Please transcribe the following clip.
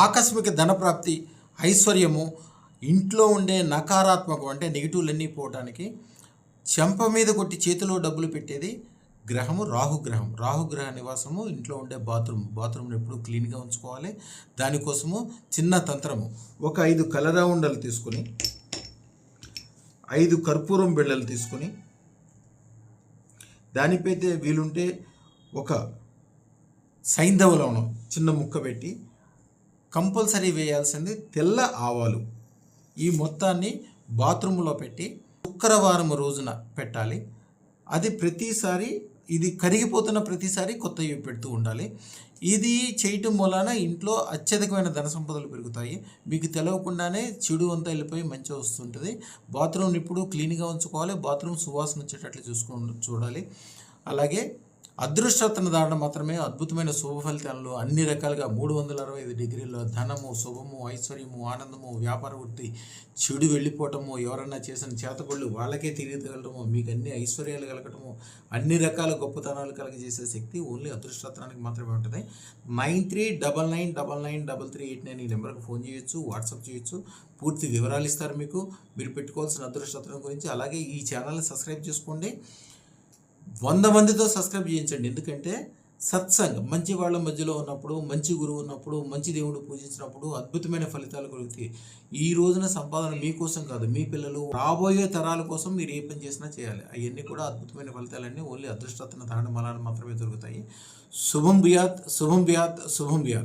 ఆకస్మిక ధనప్రాప్తి, ఐశ్వర్యము, ఇంట్లో ఉండే నకారాత్మకం అంటే నెగిటివ్లన్నీ పోవడానికి చెంప మీద కొట్టి చేతిలో డబ్బులు పెట్టేది గ్రహము రాహుగ్రహం. రాహుగ్రహ నివాసము ఇంట్లో ఉండే బాత్రూమ్ని ఎప్పుడు క్లీన్గా ఉంచుకోవాలి. దానికోసము చిన్న తంత్రము, ఒక 5 కలరా ఉండలు తీసుకుని, 5 కర్పూరం బిళ్ళలు తీసుకుని, దానిపైతే వీలుంటే ఒక సైంధవ లవణం చిన్న ముక్క పెట్టి, కంపల్సరీ వేయాల్సింది తెల్ల ఆవాలు. ఈ మొత్తాన్ని బాత్రూంలో పెట్టి శుక్రవారం రోజున పెట్టాలి. అది ప్రతిసారి ఇది కరిగిపోతున్న ప్రతిసారి కొత్తవి పెడుతూ ఉండాలి. ఇది చేయటం వలన ఇంట్లో అత్యధికమైన ధన సంపదలు పెరుగుతాయి. మీకు తెలవకుండానే చెడు అంతా వెళ్ళిపోయి మంచి వస్తుంటుంది. బాత్రూమ్ని ఇప్పుడు క్లీన్గా ఉంచుకోవాలి. బాత్రూమ్ సువాసన వచ్చేటట్లు చూడాలి. అలాగే అదృష్టరత్న ధారణ మాత్రమే అద్భుతమైన శుభ ఫలితాలను అన్ని రకాలుగా 365 డిగ్రీల్లో ధనము, శుభము, ఐశ్వర్యము, ఆనందము, వ్యాపార వృద్ధి, చెడు వెళ్ళిపోవటము, ఎవరన్నా చేసిన చేతబడులు వాళ్ళకే తిరిగి తగలటము, మీకు అన్ని ఐశ్వర్యాలు కలగటము, అన్ని రకాల గొప్పతనాలు కలగజేసే శక్తి ఓన్లీ అదృష్టరత్నానికి మాత్రమే ఉంటుంది. 9399993389 ఈ నెంబర్కి ఫోన్ చేయొచ్చు, వాట్సాప్ చేయొచ్చు. పూర్తి వివరాలు ఇస్తారు మీకు. మీరు పెట్టుకోవాల్సిన అదృష్టరత్నం గురించి. అలాగే ఈ ఛానల్ని సబ్స్క్రైబ్ చేసుకోండి. 100 మందితో సబ్స్క్రైబ్ చేయించండి. ఎందుకంటే సత్సంగం, మంచి వాళ్ళ మధ్యలో ఉన్నప్పుడు, మంచి గురువు ఉన్నప్పుడు, మంచి దేవుడు పూజించినప్పుడు అద్భుతమైన ఫలితాలు కలుగుతాయి. ఈ రోజున సంపాదన మీకోసం కాదు, మీ పిల్లలు రాబోయే తరాల కోసం మీరు ఏ పని చేసినా చేయాలి. అవన్నీ కూడా అద్భుతమైన ఫలితాలన్నీ ఓన్లీ అదృష్టరత్న ధారణ మాత్రమే దొరుకుతాయి. శుభం బియాత్, శుభం బియాత్, శుభం బియాత్.